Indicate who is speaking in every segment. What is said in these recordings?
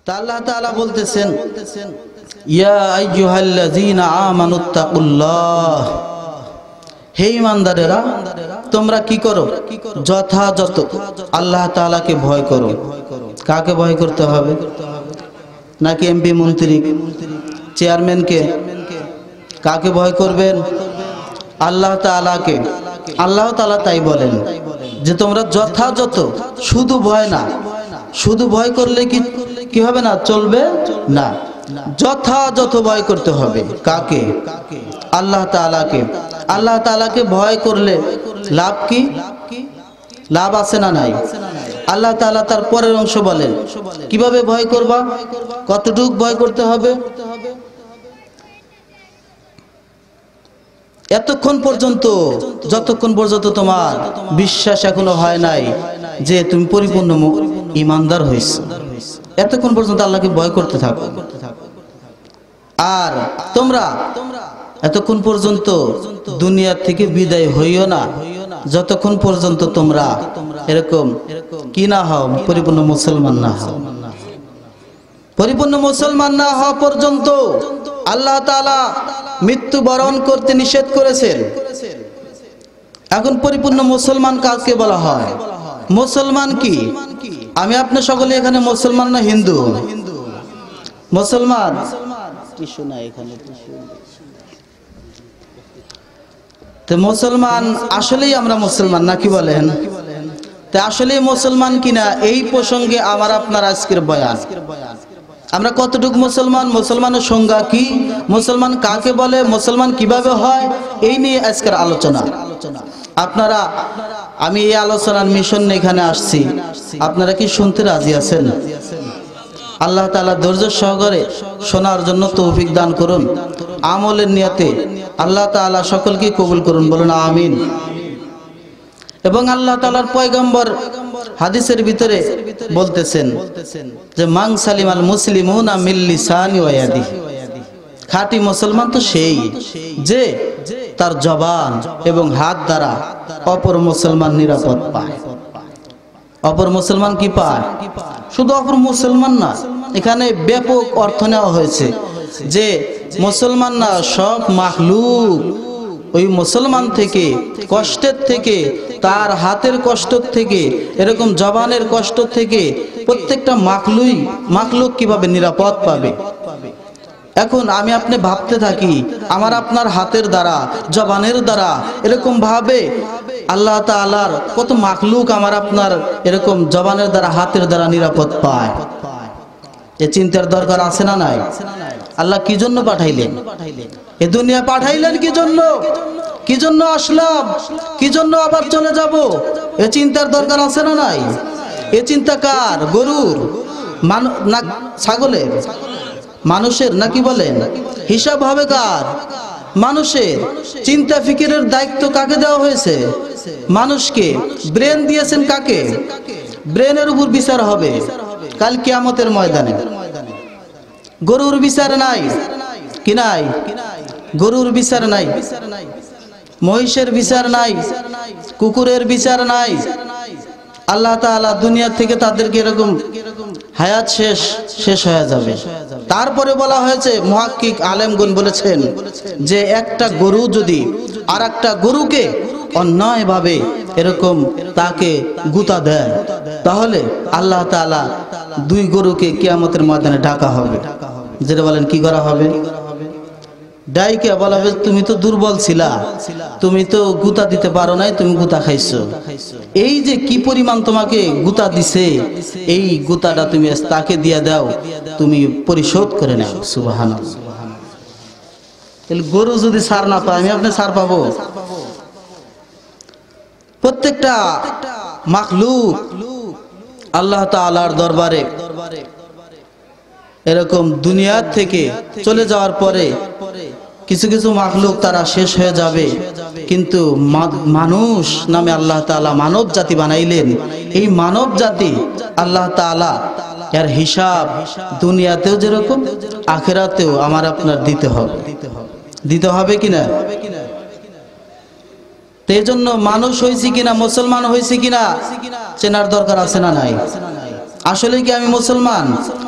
Speaker 1: তা আল্লাহ তাআলা বলতেছেন, ইয়া আইয়ুহাল্লাযীনা আমানুত্তাকুল্লাহ, হে ঈমানদারেরা তোমরা কি করো, যথাযথ আল্লাহ তাআলাকে ভয় করো। কাকে ভয় করতে হবে? নাকি এমপি মন্ত্রী চেয়ারম্যানকে? কাকে ভয় করবেন? আল্লাহ তাআলাকে। আল্লাহ তাআলা তাই বলেন যে তোমরা যথাযথ, শুধু ভয় না, শুধু ভয় করলে কি হবে না, চলবে না, যথাযথ ভয় করতে হবে। কাকে? আল্লাহ তাআলাকে। আল্লাহ তাআলাকে ভয় করলে লাভ কি? লাভ আছে না নাই? আল্লাহ তাআলা তার পরের অংশ বলেন কিভাবে ভয় করবা, কতটুক ভয় করতে হবে। এতক্ষণ পর্যন্ত, যতক্ষণ পর্যন্ত তোমার বিশ্বাস এখনো হয় নাই যে তুমি পরিপূর্ণ ঈমানদার হইছো, এতক্ষণ পর্যন্ত আল্লাহকে ভয় করতে থাকো। আর তোমরা এতক্ষণ পর্যন্ত দুনিয়া থেকে বিদায় হইও না যতক্ষণ পর্যন্ত তোমরা এরকম কি না হও, পরিপূর্ণ মুসলমান না হও। পরিপূর্ণ মুসলমান না হওয়া পর্যন্ত আল্লাহ তাআলা মৃত্যুবরণ করতে নিষেধ করেছেন। এখন পরিপূর্ণ মুসলমান কাকে বলা হয়? মুসলমান কি? আমি আপনি সকলে এখানে মুসলমান না হিন্দু? মুসলমান। তো মুসলমান আসলেই আমরা মুসলমান নাকি বলেন? তা আসলেই মুসলমান কিনা এই প্রসঙ্গে আমার আপনার আজকের বয়ান। আমরা কতটুকু মুসলমান, মুসলমানের সংজ্ঞা কি, মুসলমান কাকে বলে, মুসলমান কিভাবে হয়, এই নিয়ে আজকের আলোচনা। আপনারা, আমি এই আলোচনার মিশন এখানে আসছি, আপনারা কি শুনতে রাজি আছেন? আল্লাহ তাআলা ধৈর্য সহকারে শোনার জন্য তৌফিক দান করুন। আমলের নিয়তে আল্লাহ তাআলা সকলকে কবুল করুন, বলুন আমিন। এবং আল্লাহ তাআলার পয়গম্বর হাদিসের ভিতরে বলতেছেন যে মান সালিমাল মুসলিমুনা মিন লিসানি ওয়া ইয়াদিহি, খাঁটি মুসলমান তো সেই যে তার জবান এবং হাত দ্বারা অপর মুসলমান নিরাপদ পায়। অপর মুসলমান কি পায়? শুধু অপর মুসলমান না, এখানে ব্যাপক অর্থ নেওয়া হয়েছে যে মুসলমান না, সব মাখলুক ওই মুসলমান থেকে, কষ্টের থেকে, তার হাতের কষ্ট থেকে, এরকম জবানের কষ্ট থেকে প্রত্যেকটা মাখলুক কিভাবে নিরাপদ পাবে। এখন আমি আপনি ভাবতে থাকি আমার আপনার হাতের দ্বারা, জবানের দ্বারা এরকম ভাবে আল্লাহ তাআলার কত মাখলুক আমার আপনার এরকম জবানের দ্বারা, হাতের দ্বারা নিরাপদ পায়। এ চিন্তার দরকার আছে না নাই? আল্লাহ কি জন্য পাঠাইলেন এ দুনিয়া? পাঠাইলেন কি জন্য? কি জন্য আসলাম, কি জন্য আবার চলে যাব? এ চিন্তার দরকার আছে না নাই? এ চিন্তা কার? গরুর না ছাগলের? মানুষের নাকি বলেন? হিসাব হবে কার? মানুষের। চিন্তা ফিকিরের দায়িত্ব কাকে দেওয়া হয়েছে? মানুষকে। ব্রেন দিয়েছেন কাকে? ব্রেনের উপর বিচার হবে কাল কিয়ামতের ময়দানে। গরুর বিচার নাই কি নাই? গরুর বিচার নাই, মহিষের বিচার নাই, কুকুরের বিচার নাই। আল্লাহ তাআলা দুনিয়া থেকে তাদেরকে এরকম হায়াত শেষ হয়ে যাবে। তারপরে বলা হয়েছে, মুহাক্কিক আলেমগণ বলেছেন যে একটা গরু যদি আর একটা গরুকে অন্যায়ভাবে এরকম তাকে গুতা দেয়, তাহলে আল্লাহ তাআলা দুই গরুকে কিয়ামতের ময়দানে ডাকা হবে। যেটা বলেন কি করা হবে? ডাইকে বলা হবে তুমি তো দুর্বল ছিলা, তুমি তো গুতা দিতে পারো নাই, তুমি গুতা খাইছো। এই যে কি পরিমাণ তোমাকে গুতা দিছে, এই গুতাটা তুমি তাকে দিয়ে দাও, তুমি পরিশোধ করে নাও। সুবহানাল্লাহ। তাহলে গরু যদি ছাড় না পায়, আমি আপনি ছাড় পাবো? প্রত্যেকটা মাখলুক আল্লাহ তাআলার দরবারে এরকম দুনিয়া থেকে চলে যাওয়ার পরে কিছু কিছু মাখলুক তারা শেষ হয়ে যাবে, কিন্তু মানুষ নামে আল্লাহ তাআলা মানব জাতি বানাইলেন। এই মানব জাতি আল্লাহ তাআলা এর হিসাব দুনিয়াতেও যেরকম আখিরাতেও আমার আপনার দিতে হবে কিনা? এই জন্য মানুষ হয়েছি কিনা, মুসলমান হয়েছি কিনা চেনার দরকার আছে না নাই? আসলে কি আমি মুসলমান?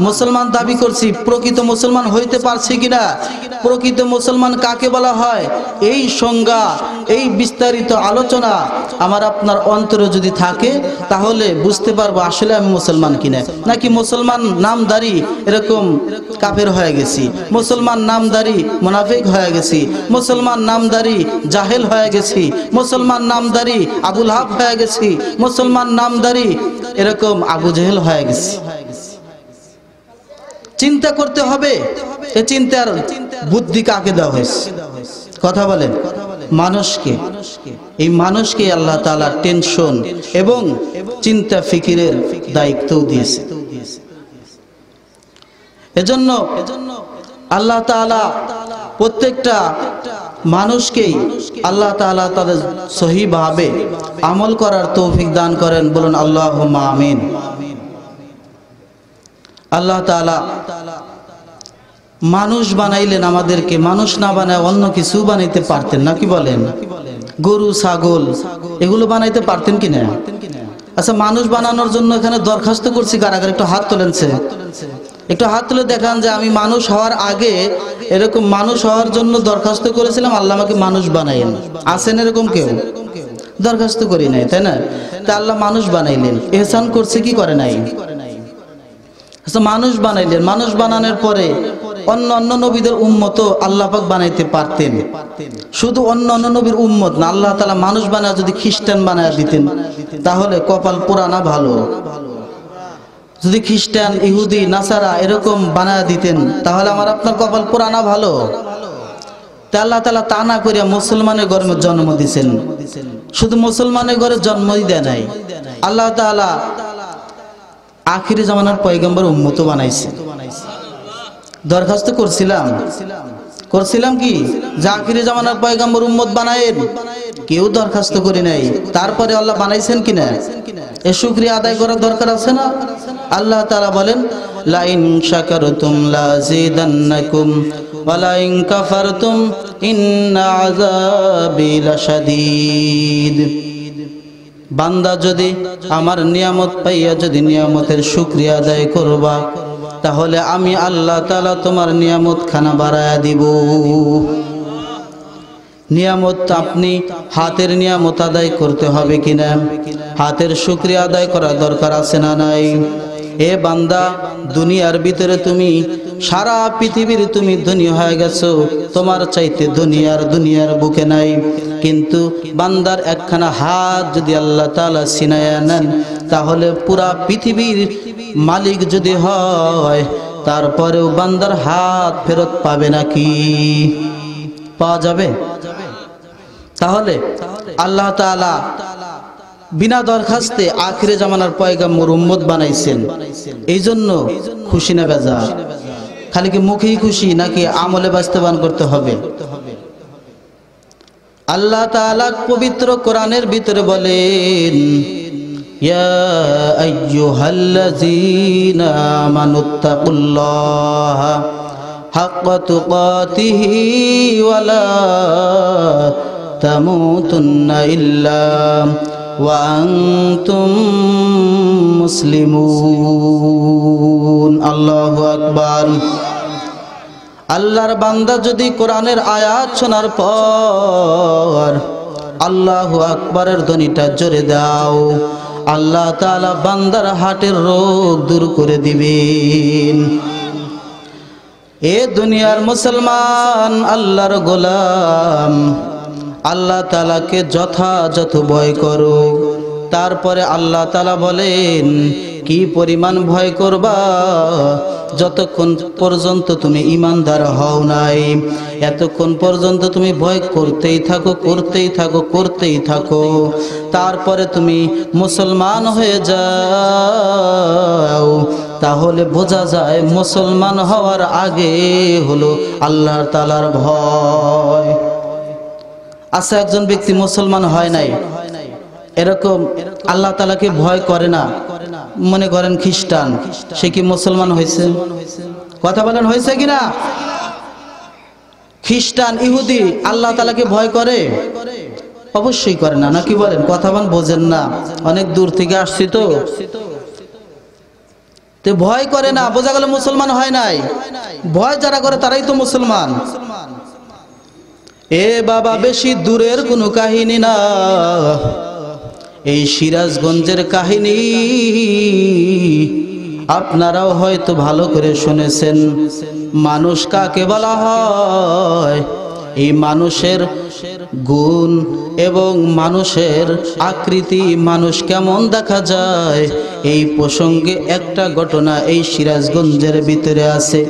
Speaker 1: মুসলমান দাবি করছি, প্রকৃত মুসলমান হইতে পারছি কিনা? প্রকৃত মুসলমান কাকে বলা হয়, এই সংজ্ঞা, এই বিস্তারিত আলোচনা আমার আপনার অন্তরে যদি থাকে তাহলে বুঝতে পারবো আসলে আমি মুসলমান কিনা। নাকি মুসলমান নামদারি এরকম কাফের হয়ে গেছি, মুসলমান নামদারি মুনাফিক হয়ে গেছি, মুসলমান নামদারি জাহেল হয়ে গেছি, মুসলমান নামদারি আবু লাহাব হয়ে গেছি, মুসলমান নামদারি এরকম আবু জেহেল হয়ে গেছি। চিন্তা করতে হবে, এই চিন্তার বুদ্ধি কাকে দেওয়া হয়েছে? কথা বলেন, মানুষকে। এই মানুষকে আল্লাহ তাআলা টেনশন এবং চিন্তা ফিকিরের দায়িত্বও দিয়েছে। এজন্য আল্লাহ তাআলা প্রত্যেকটা মানুষকেই আল্লাহ তাআলা তাদের সহিভাবে আমল করার তৌফিক দান করেন, বলুন আল্লাহুম্মা আমিন। আল্লাহ তাআলা মানুষ বানাইলেন আমাদেরকে, মানুষ না বানায় অন্য কিছু বানাইতে পারতেন, নাকি বলেন? গরু ছাগল এগুলো বানাইতে পারতেন কিনা? আচ্ছা, মানুষ বানানোর জন্য এখানে দরখাস্ত করছি কারাগার, একটু হাত তোলেনছে, একটু হাত তুলে দেখান যে আমি মানুষ হওয়ার আগে এরকম মানুষ হওয়ার জন্য দরখাস্ত করেছিলাম, আল্লাহ আমাকে মানুষ বানাইলেন। আছেন এরকম কেউ? দরখাস্ত করি নাই, তাই না? তা আল্লাহ মানুষ বানাইলেন, ইহসান করছে কি করে নাই? আচ্ছা, মানুষ বানাইলেন, মানুষ বানানোর পরে অন্য অন্য নবীদের উম্মত আল্লাহ পাক বানাইতে পারতেন। শুধু অন্য অন্য নবীর উম্মত না, আল্লাহ তাআলা মানুষ বানায় যদি খ্রিস্টান বানায় দিতেন তাহলে কপাল পুরানা ভালো। যদি খ্রিস্টান, ইহুদি, নাসারা এরকম বানায় দিতেন তাহলে আমার আপনার কপাল পুরানা ভালো। তা আল্লাহ তাআলা তা না করিয়া মুসলমানের ঘরে জন্ম দিয়েছেন। শুধু মুসলমানের ঘরে জন্মই দেয় নাই, আল্লাহ তাআলা আখিরি জামানার পয়গম্বর উম্মত বানাইছে। দরখাস্ত করছিলাম কি যে আখিরি জামানার পয়গম্বর উম্মত বানায়েন? কেউ দরখাস্ত করি নাই। তারপরে আল্লাহ বানাইছেন কিনা এ শুকরিয়া আদায় করার দরকার আছে না? আল্লাহ তাআলা বলেন, লা ইন শাকারতুম লাযিদান্নাকুম ওয়া লা ইন কাফারতুম ইন্না আযাবি লাশাদীদ। বান্দা যদি আমার নিয়ামত পাইয়া যদি নিয়ামতের শুকরিয়া আদায় করবা তাহলে আমি আল্লাহ তাআলা তোমার নিয়ামত খানা বাড়ায়া দিব। নিয়ামত আপনি হাতের নিয়ামত আদায় করতে হবে কিনা, হাতের শুকরিয়া আদায় করার দরকার আছে না নাই? এ বান্দা, দুনিয়ার ভিতরে তুমি সারা পৃথিবীর তুমি ধনী হয়ে গেছো, তোমার চাইতে দুনিয়ার বুকে নাই। কিন্তু বান্দার একখানা হাত যদি আল্লাহ তাআলা ছিনায়া নেন তাহলে পুরা পৃথিবীর মালিক যদি হয় তারপরেও বান্দার হাত ফেরত পাবে নাকি? পাওয়া যাবে? তাহলে আল্লাহ তাআলা বিনা দরখাস্তে আখিরে জামানার পয়গম্বর উম্মত বানাইছেন। এই জন্য খুশি না বেজার? খালি কি মুখেই খুশি নাকি আমলে বাস্তবায়ন করতে হবে? আল্লাহ তাআলা পবিত্র কোরআনের ভিতরে বলেন, ইয়া আইয়ুহাল্লাযীনা আমানুত্তাকুল্লাহা হাক্কা তুকাতিহি ওয়া লা তামুতুন্না ইল্লা ওয়া আনতুম মুসলিমুন। আল্লাহু আকবার। আল্লাহর বান্দা যদি কোরআনের আয়াত শোনার পর আল্লাহু আকবারের ধ্বনিটা জোরে দাও, আল্লাহ তাআলা বান্দার হার্টের রোগ দূর করে দিবেন। এ দুনিয়ার মুসলমান, আল্লাহর গোলাম, আল্লাহ তাআলাকে যথাযথ ভয় করো। তারপরে আল্লাহ তাআলা বলেন কি পরিমাণ ভয় করবা? যতক্ষণ পর্যন্ত তুমি ঈমানদার হও নাই এতক্ষণ পর্যন্ত তুমি ভয় করতেই থাকো। তারপরে তুমি মুসলমান হয়ে যাও, তাহলে বোঝা যায় মুসলমান হওয়ার আগে হলো আল্লাহ তাআলার ভয়। আচ্ছা, একজন ব্যক্তি মুসলমান হয় নাই, এরকম আল্লাহ তাআলাকে ভয় করে না, মনে করেন খ্রিস্টান, সে কি মুসলমান হয়েছে? কথা বলেন, হয়েছে কিনা? খ্রিস্টান, ইহুদি আল্লাহ তাআলাকে ভয় করে? অবশ্যই করে না, নাকি বলেন? কথা বলেন, বোঝেন না, অনেক দূর থেকে আসছি তো। তো ভয় করে না, বোঝা গেল মুসলমান হয় নাই। ভয় যারা করে তারাই তো মুসলমান। এ বাবা বেশি দূরের কোনো কাহিনী না, এই সিরাজগঞ্জের কাহিনী আপনারাও হয়তো ভালো করে শুনেছেন। মানুষ কাকে বলা হয়, এই মানুষের গুণ এবং মানুষের আকৃতি, মানুষ কেমন দেখা যায়, এই প্রসঙ্গে একটা ঘটনা এই সিরাজগঞ্জের ভিতরে আছে।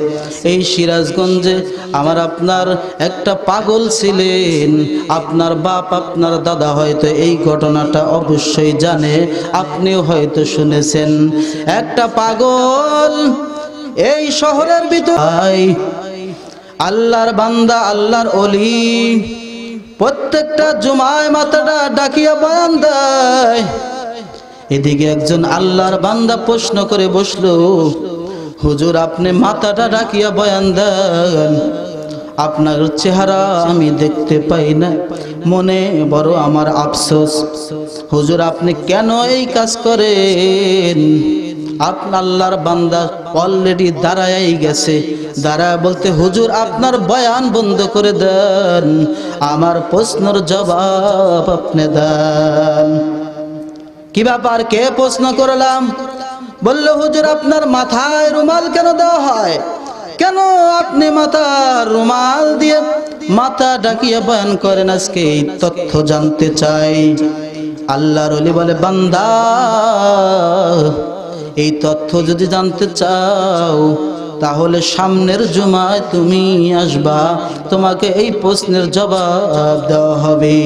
Speaker 1: এই সিরাজগঞ্জে আমার আপনার একটা পাগল ছিলেন, আপনার বাপ আপনার দাদা হয়তো এই ঘটনাটা অবশ্যই জানে, আপনিও হয়তো শুনেছেন। একটা পাগল এই শহরের ভিতরে, আল্লাহর বান্দা আল্লাহর ওলি, প্রত্যেকটা জুমায় মাথাটা ডাকিয়া বয়ান দেয়। এদিকে একজন আল্লাহর বান্দা প্রশ্ন করে বসলো, হুজুর আপনি মাথাটা ডাকিয়া বয়ান দেন, আপনার চেহারা আমি দেখতে পাই না, মনে বড় আমার আফসোস। হুজুর আপনি কেন এই কাজ করেন? আপনার আল্লাহর বান্দা অলরেডি দাঁড়ায় গেছে, দাঁড়ায় বলতে, হুজুর আপনার বয়ান বন্ধ করে দেন, আমার প্রশ্নের জবাব আপনি দেন। কি ব্যাপার, কে প্রশ্ন করলাম? বলল, হুজুর আপনার মাথায় রুমাল কেন দেওয়া হয়? কেন আপনি মাথার রুমাল দিয়ে মাথা ডাকিয়ে বয়ান করেন? আজকে এই তথ্য জানতে চাই। আল্লাহর ওলি বলে, বান্দা এই তথ্য যদি জানতে চাও তাহলে সামনের জুমায় তুমি আসবা, তোমাকে এই প্রশ্নের জবাব দেওয়া হবে।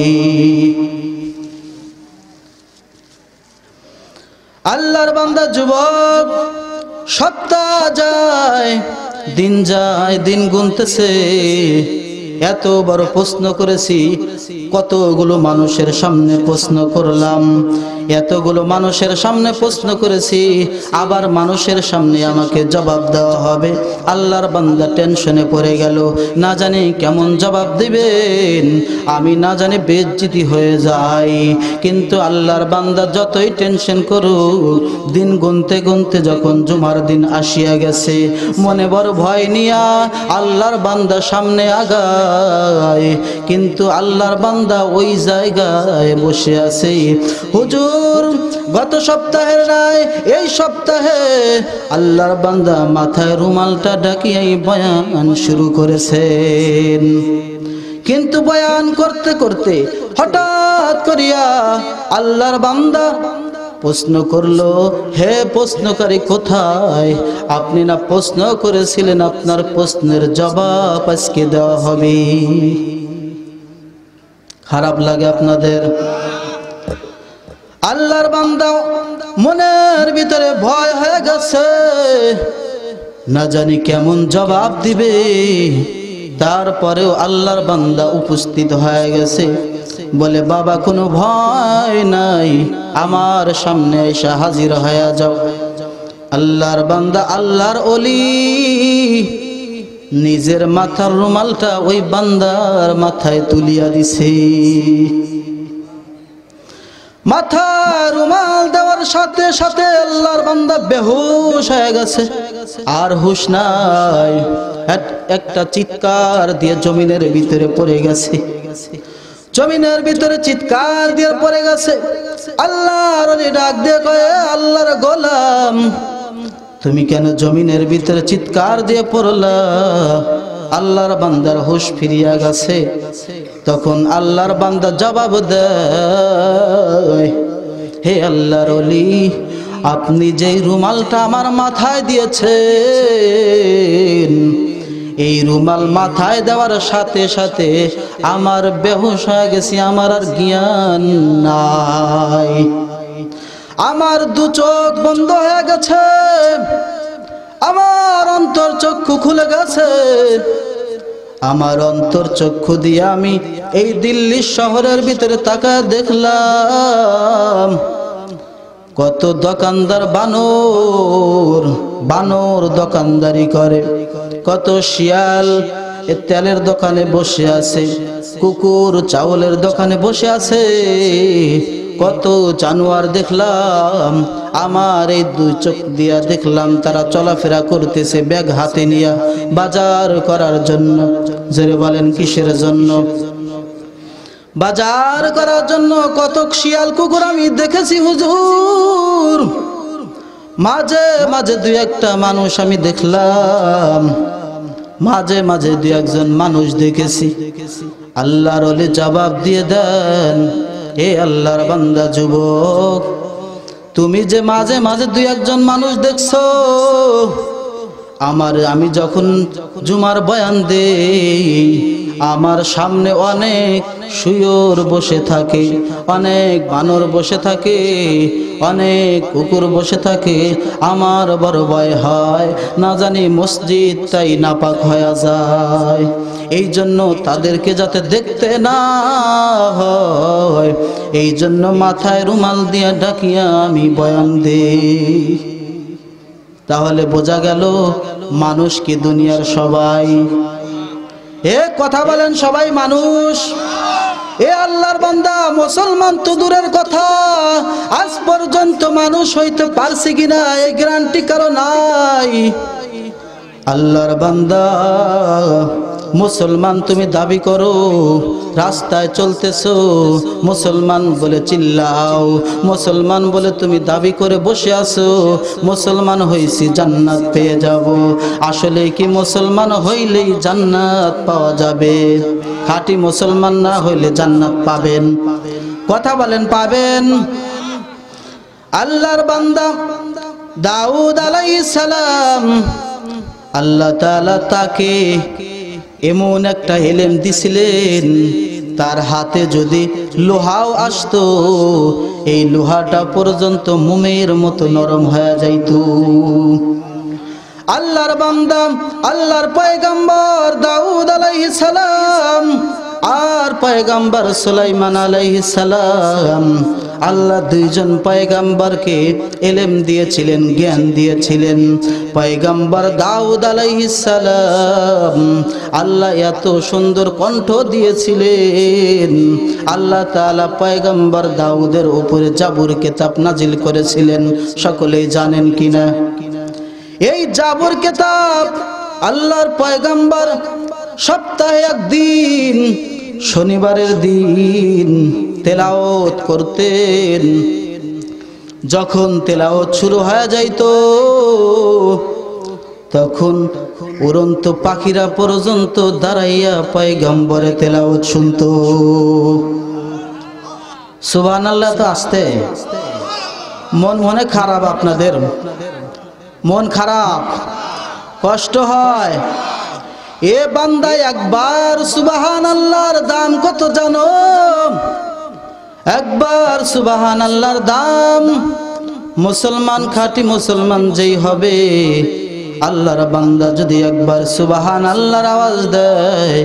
Speaker 1: আল্লাহর বান্দা যুবক, সপ্তাহ যায়, দিন গুনতেছে, এত বড় প্রশ্ন করেছি, কতগুলো মানুষের সামনে প্রশ্ন করলাম, এতগুলো মানুষের সামনে প্রশ্ন করেছি, আবার মানুষের সামনে আমাকে জবাব দেওয়া হবে। আল্লাহর বান্দা টেনশনে পড়ে গেল, না জানি কেমন জবাব দিবেন, আমি না জানি বেইজ্জতি হয়ে যাই। কিন্তু আল্লাহর বান্দা যতই টেনশন করুক, দিন গুনতে গুনতে যখন জুমার দিন আসিয়া গেছে, মনে বড় ভয় নিয়া আল্লাহর বান্দা সামনে আগায়। কিন্তু আল্লাহর বান্দা ওই জায়গায় বসে আছে। হুজুর গত সপ্তাহের রায় এই সপ্তাহে আল্লাহর বান্দা মাথায় রুমালটা ডাকিয়াই বয়ান শুরু করেছেন। কিন্তু বয়ান করতে করতে হঠাৎ করিয়া আল্লাহর বান্দা প্রশ্ন করলো, হে প্রশ্নকারী কোথায়? আপনি না প্রশ্ন করেছিলেন, আপনার প্রশ্নের জবাব আজকে দেওয়া হবে। খারাপ লাগে আপনাদের? আল্লাহর বান্দা মনের ভিতরে ভয় হয়ে গেছে, না জানি কেমন জবাব দিবে। তারপরেও আল্লাহর বান্দা উপস্থিত হয়ে গেছে, বলে, বাবা কোনো ভয় নাই, আমার সামনে এসে হাজির হয়ে যাও। আল্লাহর বান্দা আল্লাহর ওলি নিজের মাথার রুমালটা ওই বান্দার মাথায় তুলিয়া দিছে। মাথার রুমাল দেওয়ার সাথে সাথে আল্লাহর বান্দা বেহুশ হয়ে গেছে, আর হুশ নাই। একটা চিৎকার দিয়ে জমিনের ভিতরে পড়ে গেছে, জমিনের ভিতরে চিৎকার দিয়ে পড়ে গেছে। আল্লাহর ওলি ডাক দিয়ে কয়ে, আল্লাহর গোলাম তুমি কেন জমিনের ভিতরে চিৎকার দিয়ে পড়লা? আল্লাহর বান্দার হুশ ফিরিয়া গেছে। তখন আল্লাহর বান্দা জবাব দেয়, হে আল্লাহর ওলি, আপনি যেই রুমালটা আমার মাথায় দিয়েছেন, এই রুমাল মাথায় দেওয়ার সাথে সাথে আমার বেহুশ হয়ে গেছি, আমার আর জ্ঞান নাই, আমার দু চোখ বন্ধ হয়ে গেছে, আমার অন্তর চক্ষু খুলে গেছে। আমার অন্তর চক্ষু দিয়ে আমি এই দিল্লি শহরের ভিতরে তাকায় দেখলাম কত দোকানদার বানর দোকানদারি করে, কত শিয়াল তেলের দোকানে বসে আছে, কুকুর চাউলের দোকানে বসে আছে, কত জানোয়ার দেখলাম আমার এই দুই চোখ দিয়া দেখলাম তারা চলাফেরা করতেছে ব্যাগ হাতে নিয়ে বাজার করার জন্য। জোরে বলেন কিসের জন্য? বাজার করার জন্য। কত শিয়াল কুকুর আমি দেখেছি হুজুর, মাঝে মাঝে দুই একটা মানুষ আমি দেখলাম, মাঝে মাঝে দুই একজন মানুষ দেখেছি। আল্লাহর ওলি জবাব দিয়ে দেন, এ আল্লাহর বান্দা যুবক, তুমি যে মাঝে মাঝে দুই একজন মানুষ দেখছো, আমি যখন জুমার বয়ান দেই আমার সামনে অনেক শুয়োর বসে থাকে, অনেক বানর বসে থাকে, অনেক কুকুর বসে থাকে। আমার বড় ভয় হয়, না জানি মসজিদটাই নাপাক হয়ে যায়। এই জন্য তাদেরকে যাতে দেখতে না হয়, এই জন্য মাথায় রুমাল দিয়ে ঢাকিয়া আমি বয়ান দেই। তাহলে বোঝা গেল মানুষ কি দুনিয়ার সবাই? এ কথা বলেন, সবাই মানুষ? এ আল্লাহর বান্দা, মুসলমান তো দূরের কথা, আজ পর্যন্ত মানুষ হইতে পারছে কিনা এই গ্যারান্টি কারো নাই। আল্লাহর বান্দা মুসলমান তুমি দাবি করো, রাস্তায় চলতেছো মুসলমান বলে চিল্লাও, মুসলমান বলে তুমি দাবি করে বসে আছো মুসলমান হইছি জান্নাত পেয়ে যাব। আসলে কি মুসলমান হইলেই জান্নাত পাওয়া যাবে? খাঁটি মুসলমান না হইলে জান্নাত পাবেন? কথা বলেন, পাবেন? আল্লাহর বান্দা দাউদ আলাইহিস সালাম, আল্লাহ তাআলা তাকে এমন একটা ইলম দিছিলেন, তার হাতে যদি লোহাও আসতো এই লোহাটা পর্যন্ত মোমের মতো নরম হয়ে যাইতো। আল্লাহর বান্দা আল্লাহর পয়গম্বর দাউদ আলাইহিস সালাম আর পয়গম্বর সুলাইমান আলাইহিস সালাম, আল্লাহ দুইজন পয়গম্বরকে ইলম দিয়েছিলেন, জ্ঞান দিয়েছিলেন। পয়গম্বর দাউদ আলাইহিস সালাম আল্লাহ এত সুন্দর কণ্ঠ দিয়েছিলেন, আল্লাহ তাআলা পয়গম্বর দাউদের উপরে জাবুর কিতাব নাজিল করেছিলেন। সকলেই জানেন কিনা? এই জাবুর কিতাব আল্লাহর পয়গম্বর সপ্তাহে একদিন শনিবারের দিন তেলাওয়াত করতেন। যখন তেলাওয়াত শুরু হয়ে যাইতো তখন উড়ন্ত পাখিরা পর্যন্ত দাঁড়াইয়া পয়গম্বরে তেলাওয়াত শুনতো। সুবহানাল্লাহ। তো আসতে মনে খারাপ, আপনাদের মন খারাপ, কষ্ট হয়। এ বান্দা একবার সুবহানাল্লাহর দাম কত জানো? একবার সুবহানাল্লাহর দাম। মুসলমান, খাঁটি মুসলমান যেই হবে, আল্লাহর বান্দা যদি একবার সুবহানাল্লাহর আওয়াজ দেয়,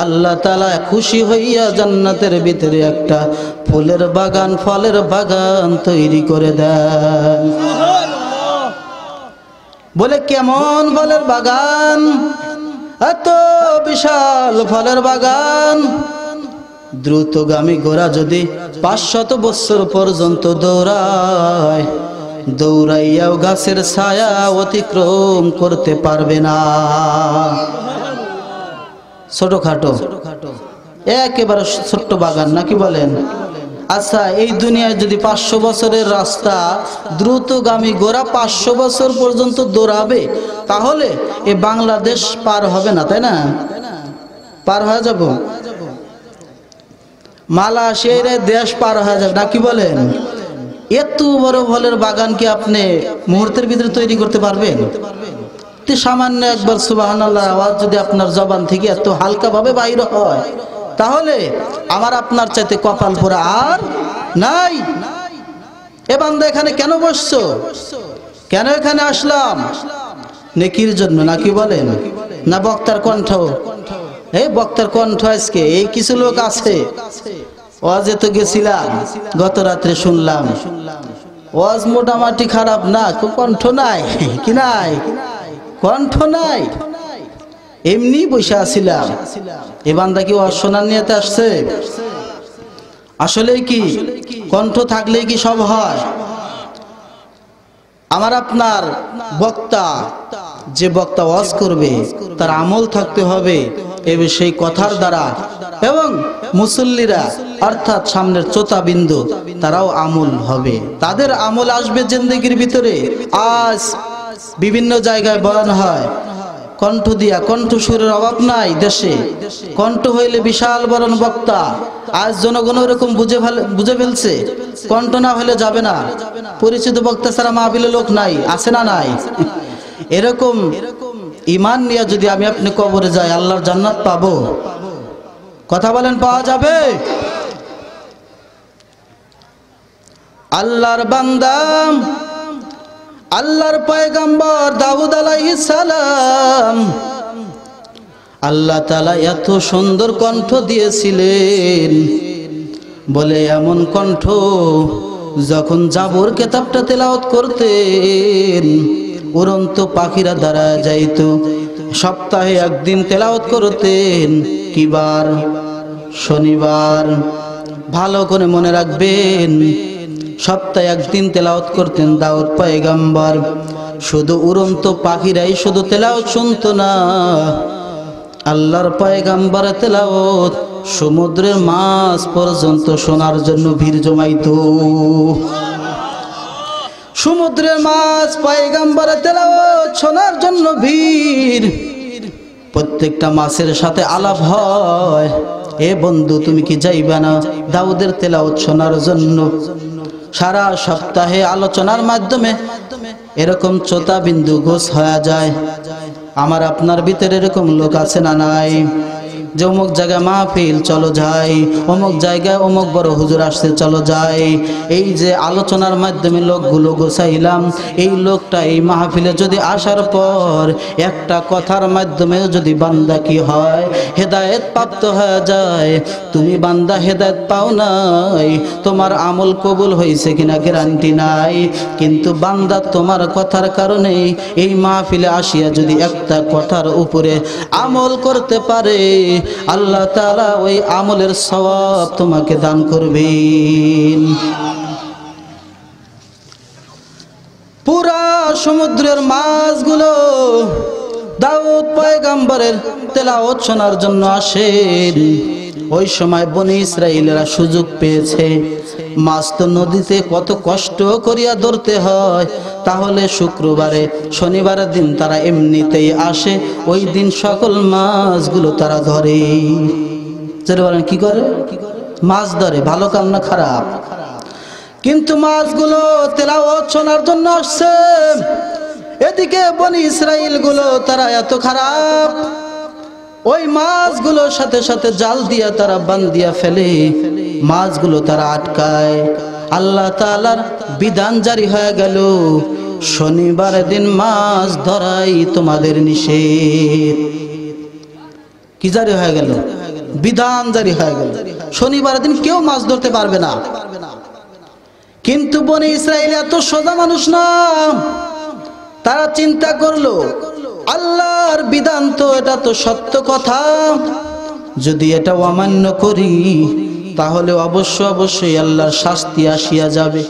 Speaker 1: আল্লাহ তাআলা খুশি হইয়া জান্নাতের ভিতরে একটা ফুলের বাগান, ফলের বাগান তৈরি করে দেন। বলে কেমন ফলের বাগান? এত বিশাল ফলের বাগান, দ্রুতগামী ঘোড়া যদি 500 বছর পর্যন্ত দৌড়ায়, দৌড়াইয়াও গাছের ছায়া অতিক্রম করতে পারবে না। ছোটখাটো, একেবারে ছোট্ট বাগান, নাকি বলেন? আচ্ছা, এই দুনিয়ায় যদি 500 বছরের রাস্তা দ্রুতগামী ঘোড়া 500 বছর পর্যন্ত দৌড়াবে, তাহলে এ বাংলাদেশ পার হবে না, তাই না? পার হয়ে যাব, মালয়েশিয়ার দেশ পার হয়ে যাবে, নাকি বলেন? এত বড় ফলের বাগান কি আপনি মুহূর্তের ভিতরে তৈরি করতে পারবেন? সামান্য একবার সুবহানাল্লাহর আওয়াজ যদি আপনার জবান থেকে এত হালকা ভাবে বাইর হয়, তাহলে আমার আপনার চাইতে কপাল পোড়া আর নাই। এ বান্দা এখানে কেন বসছো? কেন এখানে আসলাম? নেকির জন্য, নাকি বলেন? না বক্তার কণ্ঠ? এই বক্তার কণ্ঠ আজকে এই কিছু লোক আছে, ওয়াজে তো গেছিলাম, গত রাত্রে শুনলাম ওয়াজ মোটামুটি খারাপ না, কণ্ঠ নাই, কি নাই? কণ্ঠ নাই, এমনি বসে আছিলাম। এ বান্দা কি ওয়াজ শোনার নিয়েতে আসছে? আসলে কি কণ্ঠ থাকলেই কি সব হয়? আমার আপনার বক্তা, যে বক্তা ওয়াজ করবে তার আমল থাকতে হবে সেই কথার দ্বারা, এবং মুসল্লিরা অর্থাৎ সামনের শ্রোতা বিন্দু তারাও আমল হবে, তাদের আমল আসবে জিন্দেগির ভিতরে। আজ বিভিন্ন জায়গায় বয়ান হয়, কণ্ঠ দিয়া, কণ্ঠসুরের অভাব নাই দেশে, কণ্ঠ হইলে বিশাল বরণ বক্তা। আজ জনগণ এরকম বুঝে ফেলছে, কণ্ঠ না হলে যাবে না, পরিচিত বক্তা ছাড়া মাহফিলে লোক নাই, আছে না নাই? এরকম ঈমান নিয়ে যদি আমি আপনি কবরে যাই, আল্লাহর জান্নাত পাবো? কথা বলেন, পাওয়া যাবে? আল্লাহর বান্দা, আল্লাহর পয়গম্বর দাউদ আলাইহিস সালাম, আল্লাহ তাআলা এত সুন্দর কণ্ঠ দিয়েছিলেন, বলে এমন কণ্ঠ, যখন জাবর কিতাবটা তেলাওয়াত করতেন উড়ন্ত পাখিরা দাঁড়ায় যাইত। সপ্তাহে একদিন তেলাওয়াত করতেন, কি বার? শনিবার। ভালো করে মনে রাখবেন, সপ্তাহে একদিন তেলাওয়াত করতেন দাউদ পয়গম্বর। শুধু উড়ন্ত পাখিরাই শুধু তেলাওয়াত শুনতো না, আল্লাহর পয়গম্বরের তেলাওয়াত সমুদ্রের মাছ পর্যন্ত শোনার জন্য ভিড় জমাইতো। সমুদ্রের মাছ পয়গম্বরের তেলাওয়াত শোনার জন্য ভিড়। প্রত্যেকটা মাছের সাথে আলাপ হয়, এ বন্ধু তুমি কি যাইবা না দাউদের তেলাওয়াত শোনার জন্য? সারা সপ্তাহে আলোচনার মাধ্যমে এরকম শ্রোতা বিন্দু গোছ হয়ে যায়। আমার আপনার ভিতরে এরকম লোক আছে না নাই? যে অমুক জায়গায় মাহফিল, চলো যাই, অমুক জায়গায় অমুক বড় হুজুর আসছে, চলো যাই। এই যে আলোচনার মাধ্যমে লোকগুলো গোছাইলাম, এই লোকটা এই মাহফিলে যদি আসার পর একটা কথার মাধ্যমেও যদি বান্দা কি হয়, হেদায়েত প্রাপ্ত হয়ে যায়, তুমি বান্দা হেদায়েত পাও নাই, তোমার আমল কবুল হয়েছে কিনা গ্যারান্টি নাই। কিন্তু বান্দা তোমার কথার কারণে এই মাহফিলে আসিয়া যদি একটা কথার উপরে আমল করতে পারে, আল্লাহ তাআলা ওই আমলের সওয়াব তোমাকে দান করবেন। পুরা সমুদ্রের মাছগুলো দাউদ পয়গম্বরের তেলাওয়াত শোনার জন্য আসেন। ওই সময় বনি ইসরাইলেরা সুযোগ পেয়েছে, মাছ তো নদীতে কত কষ্ট করিয়া ধরতে হয়, তাহলে শুক্রবারে শনিবারের দিন তারা এমনিতেই আসে, ওই দিন সকল মাছগুলো তারা ধরে। যেটা বলেন কি করে? মাছ ধরে। ভালো কাম না খারাপ? কিন্তু মাছগুলো তেলাওয়াত শোনার জন্য আসছে। এদিকে বনি ইসরাইল গুলো তারা এত খারাপ, ওই মাছগুলোর সাথে সাথে জাল দিয়া তারা বান্ধিয়া ফেলে, মাছগুলো তারা আটকায়। আল্লাহ তাআলার বিধান জারি হয়ে গেল, শনিবারের দিন মাছ ধরাই তোমাদের নিষেধ। কি জারি হয়ে গেল? বিধান জারি হয়ে গেল, শনিবারের দিন কেউ মাছ ধরতে পারবে না। কিন্তু বনি ইসরাইল এত সোজা মানুষ না, তারা চিন্তা করলো আল্লাহর বিধান তো এটা তো সত্য কথা, যদি এটা অমান্য করি তাহলে অবশ্যই আল্লাহর শাস্তি আসিয়া যাবে,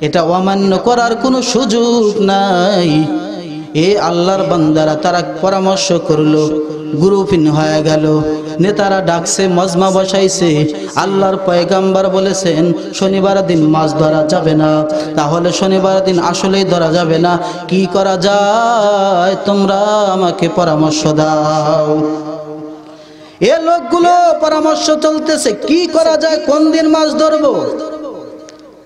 Speaker 1: এটা অমান্য করার কোনো সুযোগ নাই। এ আল্লাহর বান্দারা তারা পরামর্শ করলো, গ্রুপিং হয়ে গেল, নেতারা ডাকছে, মজমা বসাইছে। আল্লাহর পয়গম্বর বলেছেন শনিবার দিন মাছ ধরা যাবে না, তাহলে শনিবার দিন আসলেই ধরা যাবে না, কি করা যায় তোমরা আমাকে পরামর্শ দাও। এ লোকগুলো পরামর্শ চলতেছে কি করা যায়, কোন দিন মাছ ধরবো।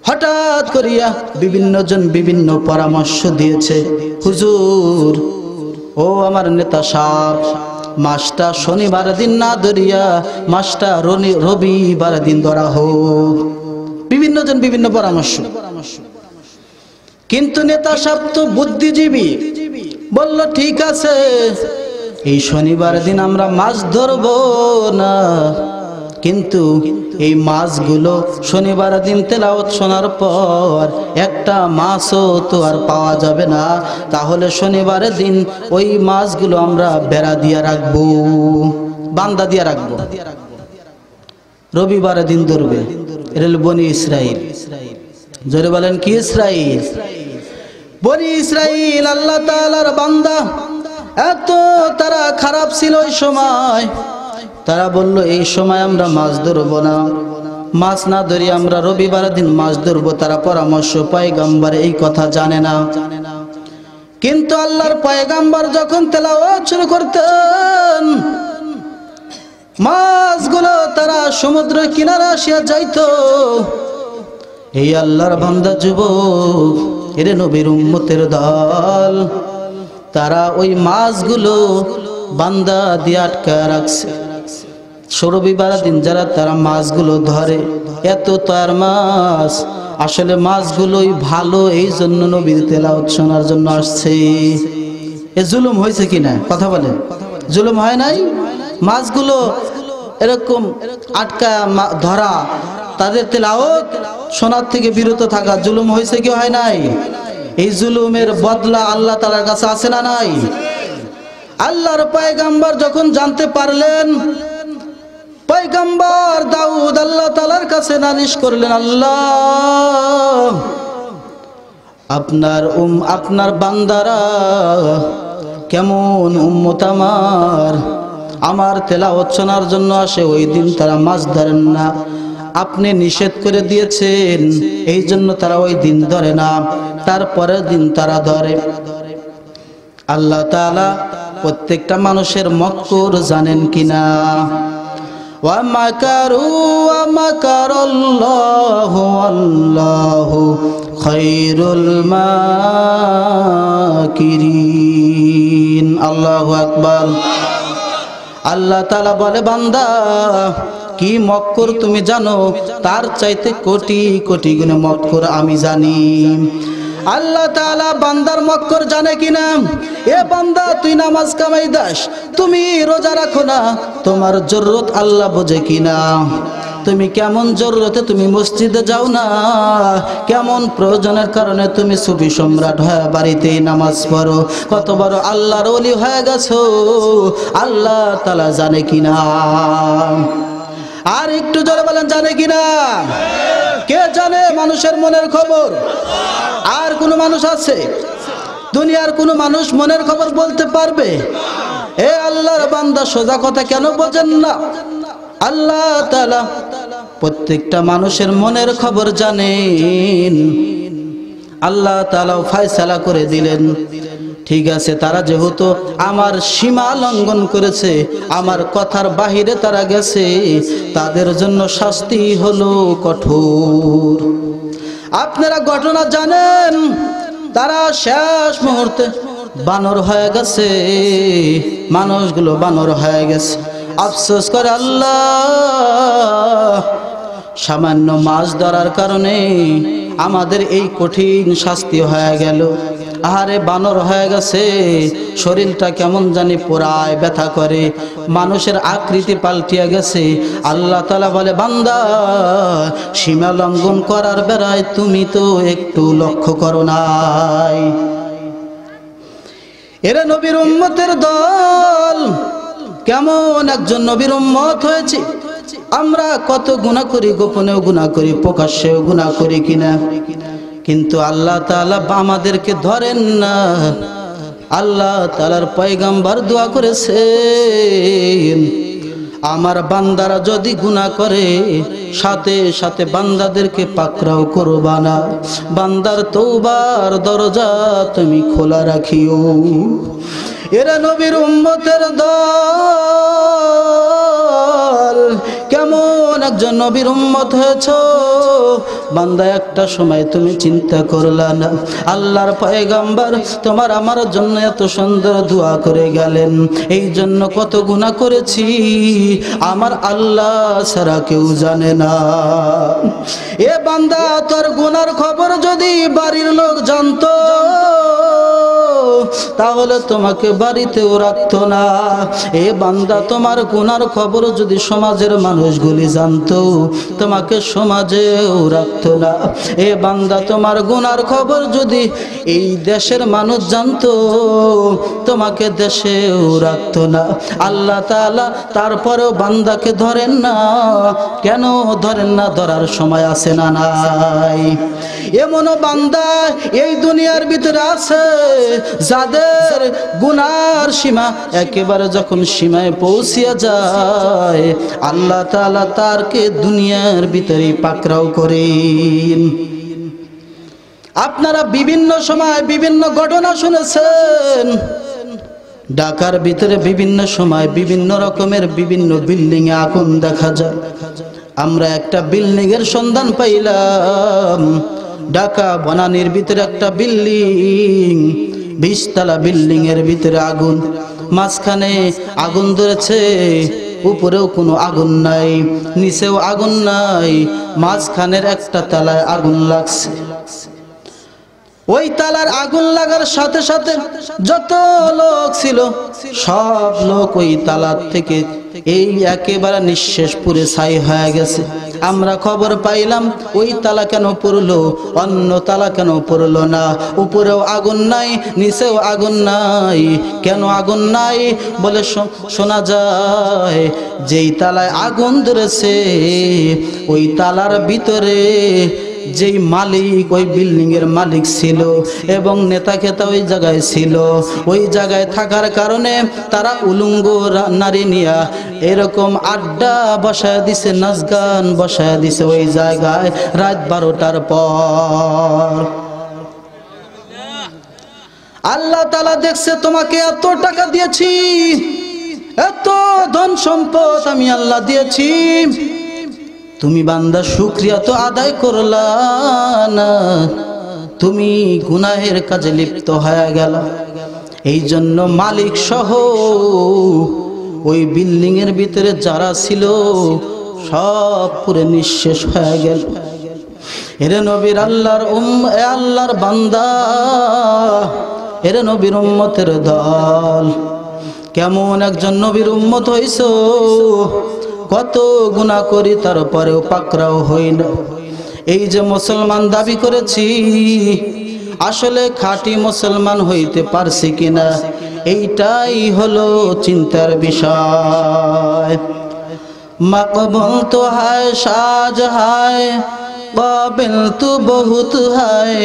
Speaker 1: হঠাৎ করিয়া বিভিন্ন জন বিভিন্ন পরামর্শ দিয়েছে, হুজুর ও আমার নেতা সাহেব, মাছটা শনিবার দিন না ধরিয়া মাছটা রবিবার দিন ধরা হোক। বিভিন্ন জন বিভিন্ন পরামর্শ। কিন্তু নেতা সাহেব তো বুদ্ধিজীবী, বলল ঠিক আছে, এই শনিবার দিন আমরা মাছ ধরবো না, কিন্তু এই মাছগুলো শনিবার দিন তেলাওয়াত শোনার পর একটা মাছও তো আর পাওয়া যাবে না, তাহলে শনিবারের দিন ওই মাছগুলো আমরা বেড়া দিয়া রাখবো, বান্দা দিয়া রাখবো, রবিবার দিন ধরবে। এটা হলো বনি ইসরাইল। জোরে বলেন কি ইসরাইল? বনি ইসরাইল আল্লাহ তাআলার বান্দা, এত তারা খারাপ ছিল ওই সময়। তারা বলল এই সময় আমরা মাছ ধরবো না, মাছ না ধরি আমরা রবিবার দিন মাছ ধরবো। তারা পরামর্শ পয়গম্বর এই কথা জানে না। কিন্তু আল্লাহর পয়গম্বর যখন তেলাওয়াত শুরু করতেন, মাছগুলো তারা সমুদ্র কিনারা আসিয়া যাইত। এই আল্লাহর বান্দা যুবক, এরে নবীর উম্মতের দল, তারা ওই মাছগুলো বান্দা দিয়ে আটকা রাখছে। রবিবার দিন যারা তারা মাছগুলো ধরে, এত তার মাছ, আসলে মাছগুলোই ভালো, এই জন্য নবীর তেলাওয়াত শোনার জন্য আসছে। এ জুলুম হয়েছে কিনা কথা বলে? জুলুম হয় নাই? মাছগুলো এরকম আটকা ধরা, তাদের তেলাওয়াত শোনার থেকে বিরত থাকা, জুলুম হয়েছে কি হয় নাই? এই জুলুমের বদলা আল্লাহ তাআলার কাছে আছে না নাই? আল্লাহর পয়গম্বর যখন জানতে পারলেন, পয়গম্বর দাউদ আল্লাহ তাআলার কাছে নালিশ করলেন, আল্লাহ আপনার বান্দারা কেমন উম্মত আমার তেলাওয়াত শোনার জন্য আসে, ওই দিন তারা মাছ ধরেন না, আপনি নিষেধ করে দিয়েছেন, এই জন্য তারা ওই দিন ধরে না, তারপরের দিন তারা ধরে। আল্লাহ তাআলা প্রত্যেকটা মানুষের মক্কর জানেন কিনা? ওয়া মাকারু ওয়া মাকারাল্লাহু আল্লাহু খায়রুল মাকিরিন। আল্লাহু আকবার। আল্লাহ তাআলা বলে, বান্দা কি মক্কর তুমি জানো? তার চাইতে কোটি কোটি গুণে মক্কর আমি জানি। আল্লাহ তাআলা বান্দার মক্কর জানে কিনা? এ বান্দা, তুই নামাজ কামাই দাস, তুমি রোজা রাখো না, তোমার জরুরত আল্লাহ বোঝে কিনা? তুমি কেমন জরুরতে তুমি মসজিদে যাও না, কেমন প্রয়োজনের কারণে তুমি সুফি সম্রাট হয়ে বাড়িতে নামাজ পড়ো, কত বড় আল্লাহর ওলি হয়ে গেছো, আল্লাহ তাআলা জানে কিনা? আর একটু জোরে বলেন, জানে কিনা? কে জানে মানুষের মনের খবর? আর কোন মানুষ আছে? দুনিয়ার কোন মানুষ মনের খবর বলতে পারবে? এ আল্লাহর বান্দা, সোজা কথা কেন বোঝেন না? আল্লাহ তাআলা প্রত্যেকটা মানুষের মনের খবর জানেন। আল্লাহ তাআলা ফয়সালা করে দিলেন, ঠিক আছে, তারা যেহেতু আমার সীমা লঙ্ঘন করেছে, আমার কথার বাহিরে তারা গেছে, তাদের জন্য শাস্তি হলো কঠোর। আপনারা ঘটনা জানেন, তারা শেষ মুহূর্তে বানর হয়ে গেছে, মানুষগুলো বানর হয়ে গেছে। আফসোস করে আল্লাহ, সামান্য মাছ ধরার কারণে আমাদের এই কঠিন শাস্তি হয়ে গেল। আহারে, বানর হয়ে গেছে, শরীরটা কেমন জানি পোড়ায়, ব্যথা করে, মানুষের আকৃতি পাল্টিয়া গেছে। আল্লাহ তাআলা বলে, বান্দা সীমা লঙ্ঘন করার বেলায় তুমি তো একটু লক্ষ্য করো নাই। এরা নবীর উম্মতের দল, কেমন একজন নবীর উম্মত হয়েছে। আমরা কত গুনাহ করি, গোপনেও গুনাহ করি, প্রকাশ্যেও গুনাহ করি কিনা, কিন্তু আল্লাহ তাআলা আমাদেরকে ধরেন না। আল্লাহ তাআলার পয়গম্বর দোয়া করেছেন, আমার বান্দারা যদি গুনাহ করে, সাথে সাথে বান্দাদেরকে পাকড়াও করবা না, বান্দার তওবার দরজা তুমি খোলা রাখিও। এরা নবীর উম্মতের দল, কেমন একজন নবীর উম্মত হয়েছো বান্দা, একটা সময় তুমি চিন্তা করলা না? আল্লাহর পয়গম্বর তোমার আমার জন্য এত সুন্দর দোয়া করে গেলেন, এই জন্য কত গুনাহ করেছি আমার আল্লাহ ছাড়া কেউ জানে না। এ বান্দা, তোর গুনার খবর যদি বাড়ির লোক জানতো, তাহলে তোমাকে বাড়িতেও রাখতো না। এ বান্দা, তোমার গুনার খবর যদি সমাজের মানুষগুলি জানতো, তোমাকে সমাজেও রাখতো না। এ বান্দা, তোমার গুনার খবর যদি এই দেশের মানুষ জানতো, তোমাকে দেশেও রাখতো না। আল্লাহ তাআলা তারপরেও বান্দাকে ধরেন না। কেন ধরেন না? ধরার সময় আছে না নাই? এমনও বান্দা এই দুনিয়ার ভিতরে আছে যাদের গুনার সীমা একেবারে যখন সীমায় পৌঁছিয়া যায় আল্লাহ তাআলা তারকে দুনিয়ার ভিতরে পাকড়াও করেন। আপনারা বিভিন্ন সময় বিভিন্ন ঘটনা শুনেছেন, ঢাকার ভিতরে বিভিন্ন সময় বিভিন্ন রকমের বিভিন্ন বিল্ডিং এ আগুন দেখা যায়। আমরা একটা বিল্ডিং এর সন্ধান পাইলাম, ঢাকা বনানীর ভিতরে একটা বিল্ডিং, 20 তলা বিল্ডিং এর ভিতরে আগুন, মাঝখানে আগুন ধরেছে, উপরেও কোনো আগুন নাই, নিচেও আগুন নাই, মাঝখানের একটা তলায় আগুন লাগছে। ওই তালার আগুন লাগার সাথে সাথে যত লোক ছিল সব লোক ওই তালার থেকে এই একেবারে নিঃশেষ পুরে ছাই হয়ে গেছে। আমরা খবর পাইলাম ওই তালা কেন পড়লো, অন্য তালা কেন পড়লো না? উপরেও আগুন নাই, নিচেও আগুন নাই। কেন আগুন নাই? বলে শোনা যায় যেই তালায় আগুন ধরেছে ওই তালার ভিতরে যেই মালিক, ওই বিল্ডিং এর মালিক ছিল এবং নেতা খেতা ওই জায়গায় ছিল, ওই জায়গায় থাকার কারণে তারা উলঙ্গ নারী নিয়া এরকম আড্ডা বসায় দিছে, নাচ গান বসায় দিছে ওই জায়গায় রাত 12টার পর। আল্লাহ তাআলা দেখছে তোমাকে এত টাকা দিয়েছি, এত ধন সম্পদ আমি আল্লাহ দিয়েছি, তুমি বান্দা শুকরিয়া তো আদায় করলা না, তুমি গুনাহের কাজে লিপ্ত হয়ে গেল। এই জন্য মালিক সহ ওই বিল্ডিং এর ভিতরে যারা ছিল সব পুরে নিঃশেষ হয়ে গেল। এরে নবীর আল্লাহর আল্লাহর বান্দা, এরে নবীর উম্মতের দল, কেমন একজন নবীর উম্মত হইছো, কত গুনাহ করি তারপরেও পাকড়াও হই না। এই যে মুসলমান দাবি করেছি, আসলে খাঁটি মুসলমান হইতে পারছি কিনা এইটাই হলো চিন্তার বিষয়। মাকবুল তো হায় সাজ হায়, কাবিল তো বহুত হায়,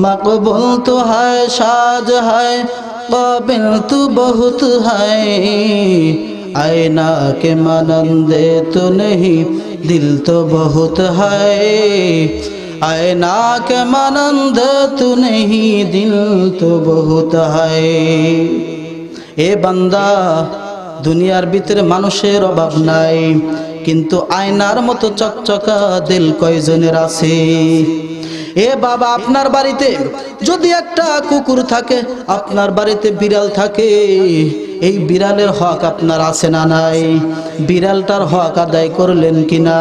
Speaker 1: মাকবুল তো হায় সাজ হায়, কাবিল তো বহুত হায়, आईना के मानंदे तो नहीं दिल तो बहुत है, आईना के मानंदे तो नहीं दिल तो बहुत है। ए बंदा दुनियार भीतर मानुषेर अभाव नाई, किन्तु आयनार मतो चकचका दिल कयजनेर आछे। এ বাবা, আপনার বাড়িতে যদি একটা কুকুর থাকে, আপনার বাড়িতে বিড়াল থাকে, এই বিড়ালের হক আপনার আছে না নাই? বিড়ালটার হক আদায় করলেন কিনা?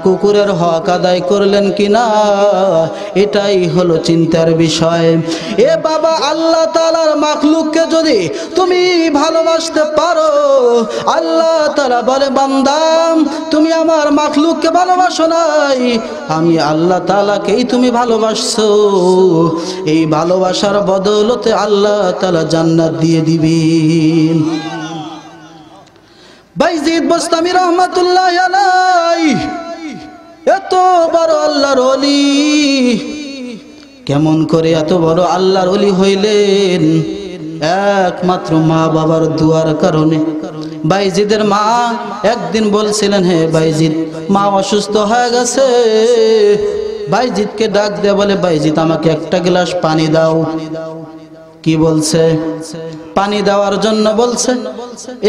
Speaker 1: কুকুরের হক আদায় করলেন কিনা? এটাই হলো চিন্তার বিষয়। এ বাবা, আল্লাহ তাআলার মাখলুককে যদি তুমি ভালোবাসতে পারো, আল্লাহ তাআলা বলে বান্দা তুমি আমার মাখলুককে ভালোবাসো নাই, আমি আল্লাহ তাআলাকেই তুমি ভালোবাসছো, এই ভালোবাসার বদৌলতে আল্লাহ তাআলা জান্নাত দিয়ে দিবেন। বাইজিদ বুস্তামি রহমাতুল্লাহ আলাইহি এত বড় আল্লাহর ওলি, কেমন করে এত বড় আল্লাহর ওলি হইলেন? একমাত্র মা বাবার দুয়ার কারণে। বাইজিদের মা একদিন বলছিলেন, হে বাইজিদ, মা অসুস্থ হয়ে গেছে। বাইজিদকে ডাক দিয়ে বলে, বাইজিদ আমাকে একটা গ্লাস পানি দাও। কি বলছে? পানি দেওয়ার জন্য বলছে।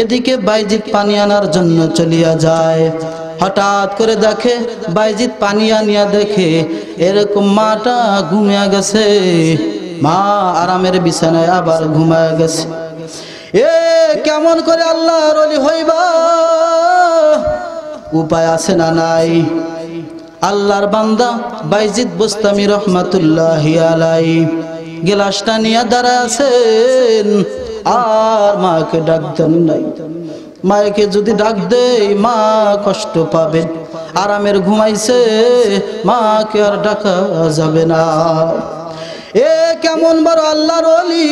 Speaker 1: এদিকে বাইজিদ পানি আনার জন্য চলিয়া যায়। হঠাৎ করে দেখে বাইজিদ পানি আনিয়া দেখে এরকম মাটা ঘুমিয়ে গেছে, মা আরামের বিছানায় আবার ঘুমায় গেছে। এ কেমন করে আল্লাহর ওলি হইবা? উপায় আছে না নাই? আল্লাহর বান্দা বাইজিদ বুস্তামি রহমাতুল্লাহি আলাইহি গ্লাসটা নিয়ে দাঁড়ায় আছেন, আর মাকে ডাক দেন নাই। মাকে যদি ডাক দেই মা কষ্ট পাবে, আরামের ঘুমাইছে, মাকে আর ডাকা যাবে না। এ কেমন বড় আল্লাহর ওলি!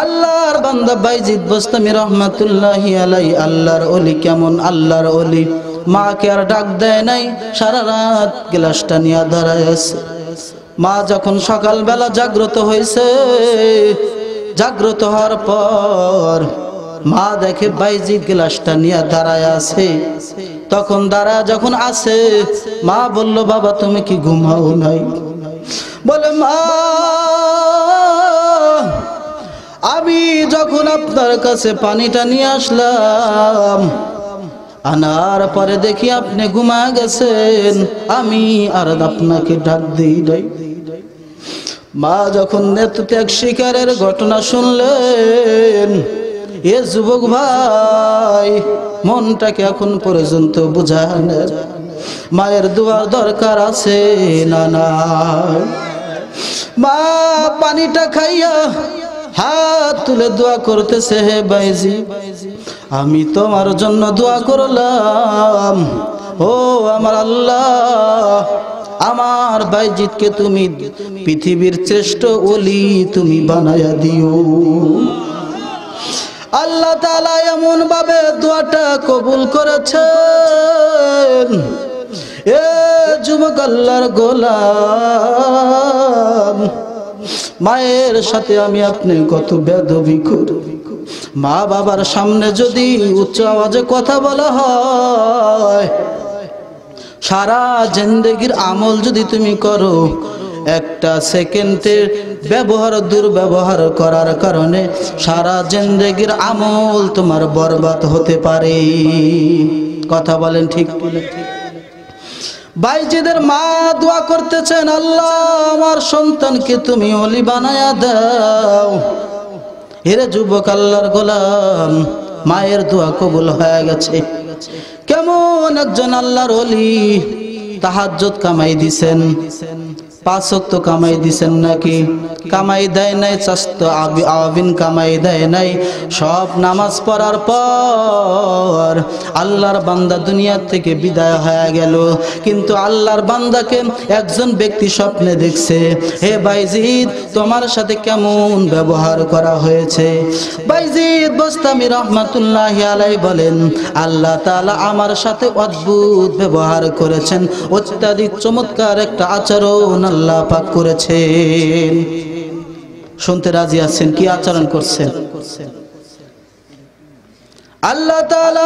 Speaker 1: আল্লাহর বান্দা বাইজিদ বুস্তামি রহমাতুল্লাহি আলাইহি আল্লাহর ওলি। কেমন আল্লাহর ওলি? মাকে আর ডাক দেয় নাই, সারা রাত গ্লাসটা নিয়ে দাঁড়ায় আছে। মা যখন সকালবেলা জাগ্রত হয়েছে, জাগ্রত হওয়ার পর মা দেখে বাইজিৎ গ্লাসটা নিয়ে দাঁড়ায় আছে। তখন যখন আছে, মা বলল, বাবা তুমি কি ঘুমাও নাই? বলে, মা আমি যখন আপনার কাছে পানিটা নিয়ে আসলাম, আনার পরে দেখি আপনি ঘুমা গেছেন, আমি আর আপনাকে ডাক দিই নাই। মা যখন নেত্রত্যাগ শিকারের ঘটনা শুনলেন, এ যুবক ভাই মনটাকে এখন পর্যন্ত বুঝান, মায়ের দোয়ার দরকার আছে না না? মা পানিটা খাইয়া হাত তুলে দোয়া করতেছে, হে বাইজি আমি তোমার জন্য দোয়া করলাম, ও আমার আল্লাহ আমার বাইজিৎকে তুমি পৃথিবীর শ্রেষ্ঠ ওলি তুমি বানায়া দিও। আল্লাহ তাআলা এমন ভাবে দোয়াটা কবুল করেছেন। এ যুবক আল্লাহর গোলাম, মায়ের সাথে আমি আপনি কত বেয়াদবি করি। মা বাবার সামনে যদি উচ্চ আওয়াজে কথা বলা হয়, সারা জিন্দেগির আমল যদি তুমি করো, একটা সেকেন্ডের ব্যবহার দুর্ব্যবহার করার কারণে সারা জিন্দেগির আমল তোমার বরবাদ হতে পারে। কথা বলেন ঠিক কিনা? বাইজিদের মা দোয়া করতেছেন, আল্লাহ আমার সন্তানকে তুমি ওলি বানায়া দাও। এরে যুবক আল্লাহর গোলাম, মায়ের দোয়া কবুল হয়ে গেছে। কেমন একজন আল্লাহর ওলি, তাহাজ্জুদ কামাই দিছেন, 5 ওয়াক্ত কামাই দিছেন নাকি? কামাই দেয় নাই, চাস্ত আবিন কামাই দেয় নাই। সব নামাজ পড়ার পর আল্লাহর বান্দা দুনিয়ার থেকে বিদায় হয়ে গেল, কিন্তু আল্লাহর বান্দাকে একজন ব্যক্তি স্বপ্নে দেখছে, হে বাইজিদ তোমার সাথে কেমন ব্যবহার করা হয়েছে? বাইজিদ বোস্তামি রহমাতুল্লাহি আলাইহি বলেন, আল্লাহ তাআলা আমার সাথে অদ্ভুত ব্যবহার করেছেন, অত্যাধিক চমৎকার একটা আচরণ আল্লাহ পাক করেছেন। শুনতে রাজি আছেন? কি আচরণ করছেন? আল্লাহ তাআলা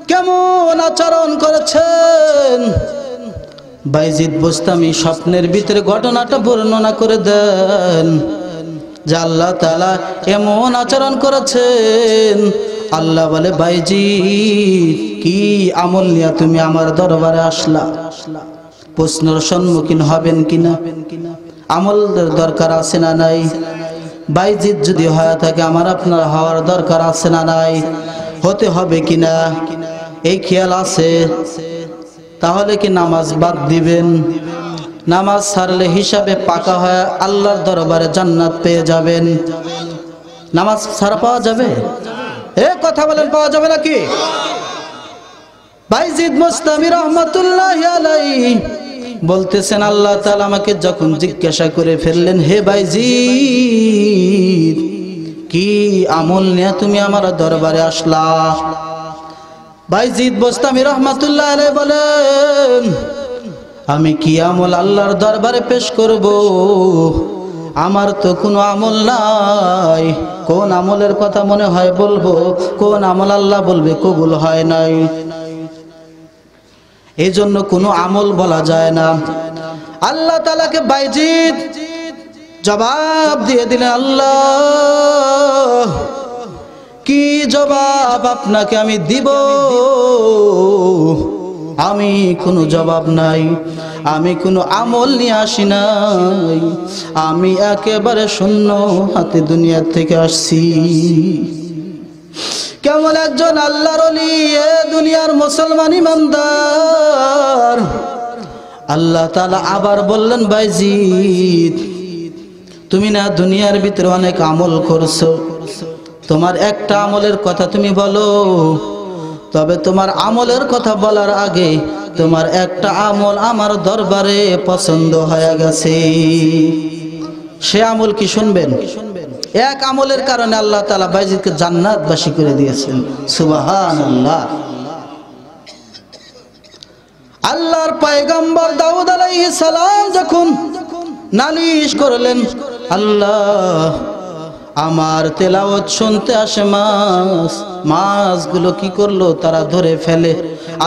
Speaker 1: কেমন আচরণ করেছেন? বাইজিদ বোস্তামি স্বপ্নের ভিতরে ঘটনাটা বর্ণনা করে দেন যে আল্লাহ তাআলা এমন আচরণ করেছেন। আল্লাহ বলে, বাইজিদ কি আমল নিয়ে তুমি আমার দরবারে আসলা? প্রশ্নের সম্মুখীন হবেন কিনা? আমলের দরকার আছে না নাই? বাইজিদ যদি হয়ে থাকে, আমার আপনার হওয়ার দরকার আছে না নাই? হতে হবে কিনা এই খেয়াল আছে? তাহলে কি নামাজ বাদ দিবেন? নামাজ ছাড়লে হিসাবে পাকা হয়ে আল্লাহর দরবারে জান্নাত পেয়ে যাবেন। নামাজ ছাড়া পাওয়া যাবে? এ কথা বলেন, পাওয়া যাবে নাকি? বাইজিদ বোস্তামি রহমাতুল্লাহি আলাইহি বলতেছেন, আল্লাহ তাআলা আমাকে যখন জিজ্ঞাসা করে ফেললেন, হে বাইজিদ কি আমল নিয়ে তুমি আমার দরবারে আসলা? বাইজিদ বোস্তামি রহমাতুল্লাহি আলাইহি বলেন, আমি কি আমল আল্লাহর দরবারে পেশ করব? আমার তো কোনো আমল নাই। কোন আমলের কথা মনে হয় বলবো, কোন আমল আল্লাহ বলবে কবুল হয় নাই। এই জন্য কোনো আমল বলা যায় না। আল্লাহ তাআলাকে বাইজিদ জবাব দিয়ে দিলেন, আল্লাহ কি জবাব আপনাকে আমি দিব? আমি কোনো জবাব নাই, আমি কোনো আমল নিয়ে আসি নাই, আমি একেবারে শূন্য হাতে দুনিয়া থেকে আসছি। কেমন একজন আল্লাহর ওলি, এ দুনিয়ার মুসলমান ইমানদার। আল্লাহ তাআলা আবার বললেন, বাইজিদ তুমি না দুনিয়ার ভিতরে অনেক আমল করছো, তোমার একটা আমলের কথা তুমি বলো। তবে তোমার আমলের কথা বলার আগে তোমার একটা আমল আমার দরবারে পছন্দ হয়ে গেছে। সে আমল কি শুনবেন? এক আমলের কারণে আল্লাহ তাআলা বাইজিদকে জান্নাতবাসী করে দিয়েছেন। সুবহানাল্লাহ। আল্লাহর পয়গম্বর দাউদ আলাইহিস সালাম যখন নালিশ করলেন, আল্লাহ আমার তেলাওয়াত শুনতে আসে মাছগুলো কি করলো, তারা ধরে ফেলে।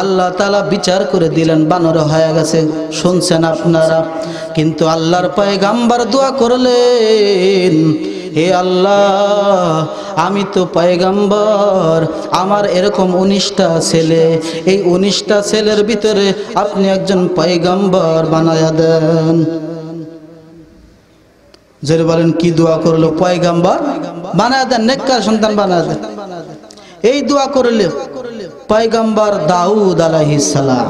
Speaker 1: আল্লাহ তাআলা বিচার করে দিলেন বানর হয়ে গেছে। শুনছেন আপনারা? কিন্তু আল্লাহর পয়গম্বর দোয়া করলেন, হে আল্লাহ আমি তো পয়গম্বর, আমার এরকম 19টা ছেলে, এই 19টা ছেলের ভিতরে আপনি একজন পয়গম্বর বানায়া দেন। যারা বলেন কি দোয়া করলো? পয়গম্বর বানায়া দেন, নেককার সন্তান বানায়া দেন। এই দোয়া করলে পয়গম্বর দাউদ আলাইহিস সালাম,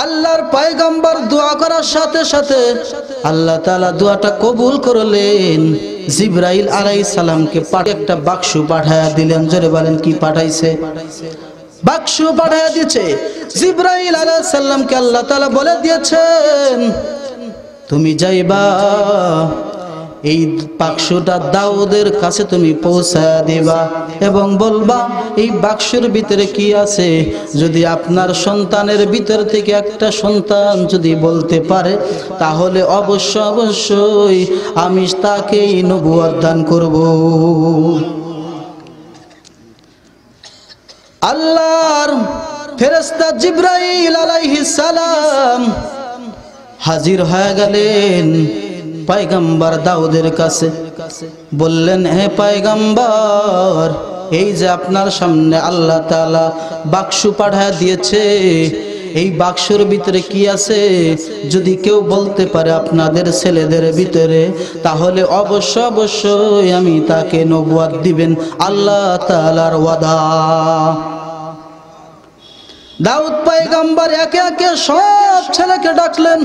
Speaker 1: আল্লাহর পয়গম্বর দোয়া করার সাথে সাথে আল্লাহ তাআলা দোয়াটা কবুল করলেন। জিবরাইল আলাইহিস সালামকে একটা বাক্স পাঠায়া দিলেন। জোরে বলেন কি পাঠাইছে? বাক্স পাঠায়া দিয়েছে। জিবরাইল আলাইহিস সালামকে আল্লাহ তাআলা বলে দিয়েছেন, তুমি যাইবা এই বাক্সটা দাউদের কাছে তুমি পৌঁছায়া দিবা এবং বলবা এই বাক্সের ভিতরে কি আছে, যদি আপনার সন্তানের ভিতর থেকে একটা সন্তান যদি বলতে পারে তাহলে অবশ্যই আমি তাকেই নবুয়ত দান করব। আল্লাহর ফেরেশতা জিবরাইল আলাইহিস সালাম হাজির হয়ে গেলেন পয়গম্বর দাউদের কাছে। বললেন, হে পয়গম্বর, এই যে আপনার সামনে আল্লাহ তাআলা বাক্স পাঠায় দিয়েছে, এই বাক্সের ভিতরে কি আছে যদি কেউ বলতে পারে আপনাদের ছেলেদের ভিতরে, তাহলে অবশ্যই আমি তাকে নবুয়ত দিবেন, আল্লাহ তাআলার ওয়াদা। দাউদ পয়গম্বর একে একে সব ছেলেকে ডাকলেন।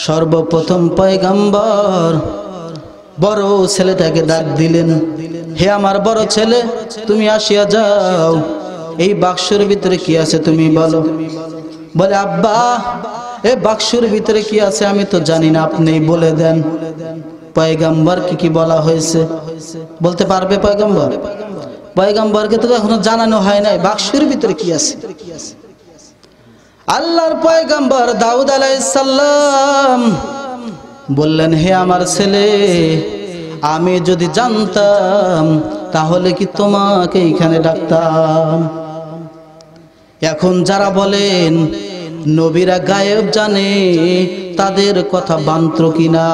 Speaker 1: সর্বপ্রথম পয়গম্বর বড় ছেলেটাকে ডাক দিলেন, হে আমার বড় ছেলে, তুমি আসিয়া যাও, এই বাক্সের ভিতরে কি আছে তুমি বলো। বলে, আব্বা এই বাক্সের ভিতরে কি আছে আমি তো জানি না, আপনি বলে দেন। পয়গম্বর কি বলা হয়েছে বলতে পারবে পয়গম্বর? পয়গম্বরকে তো এখনো জানানো হয় নাই বাক্সের ভিতরে কি আছে। আল্লাহর পয়গম্বর দাউদ আলাইহিস সালাম বললেন, হে আমার ছেলে, আমি যদি জানতাম তাহলে কি তোমাকে এখানে ডাকতাম। এখন যারা বলেন নবীরা গায়েব জানে, তাদের কথা বান্তর কিনা?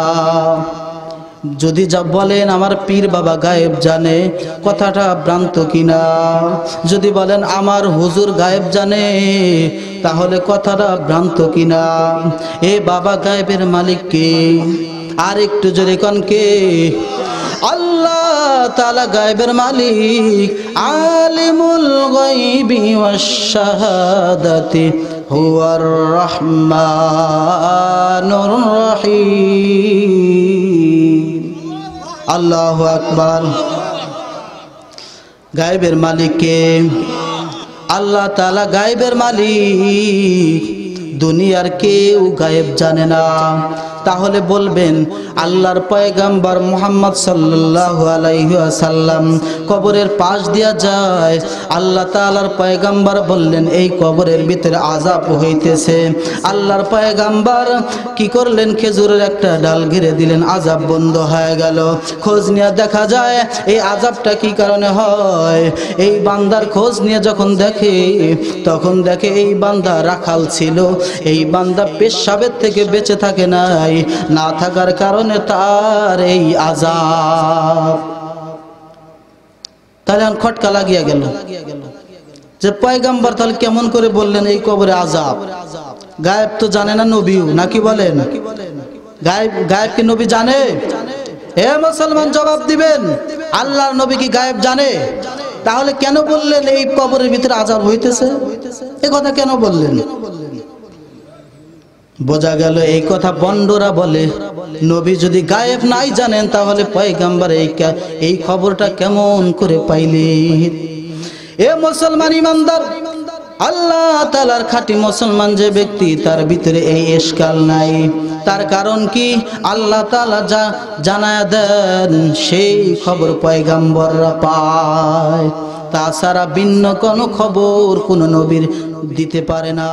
Speaker 1: যদি যা বলেন আমার পীর বাবা গায়েব জানে, কথাটা ভ্রান্ত কিনা? যদি বলেন আমার হুজুর গায়েব জানে, তাহলে কথাটা ভ্রান্ত কিনা? এ বাবা গায়েবের মালিক কে? আর একটু জোরে কোন কে? আল্লাহ তাআলা গায়েবের মালিক, আলিমুল গায়বি ওয়াশ শাহাদাতি হুয়ার রহমানুর রহিম। আল্লাহু আকবার। গায়েবের মালিক কে? আল্লাহ তাআলা গায়েবের মালিক। দুনিয়ার কেউ গায়েব জানে না। তাহলে বলবেন আল্লাহর পয়গম্বর মুহাম্মদ সাল্লাল্লাহু আলাইহি ওয়াসাল্লাম কবরের পাশ দিয়া যায়, আল্লাহ তাআলার পয়গম্বর বললেন এই কবরের ভিতরে আযাব হইতেছে। আল্লাহর পয়গম্বর কি করলেন? খেজুরের একটা ডাল ঘিরে দিলেন, আযাব বন্ধ হয়ে গেল। খোঁজ নিয়ে দেখা যায় এই আযাবটা কি কারণে হয়। এই বান্দার খোঁজ নিয়ে যখন দেখে, তখন দেখে এই বান্দা রাখাল ছিল, এই বান্দা পেশাবের থেকে বেঁচে থাকে নাই, না থাকার কারণে তার এই আযাব। তাহলে খটকা লাগিয়া গেল যে পয়গম্বর তাহলে কেমন করে বললেন এই কবরে আযাব? গায়েব তো জানে না নবীও, নাকি বলেন? গায়েব কি নবী জানে? এ মুসলমান জবাব দিবেন, আল্লাহর নবী কি গায়েব জানে? তাহলে কেন বললেন এই কবরের ভিতরে আযাব হইতেছে? এই কথা কেন বললেন? বোঝা গেল এই কথা বন্ডরা বলে। নবী যদি গায়েব নাই জানেন তাহলে পয়গম্বর এই খবরটা কেমন করে পাইলেন? এ মুসলমান ইমানদার, আল্লাহ তাআলার খাঁটি মুসলমান যে ব্যক্তি, তার ভিতরে এই ইশকাল নাই। তার কারণ কি? আল্লাহ তাআলা যা জানায়া দেন সেই খবর পয়গম্বররা পায়, তাছাড়া ভিন্ন কোনো খবর কোন নবীর দিতে পারে না।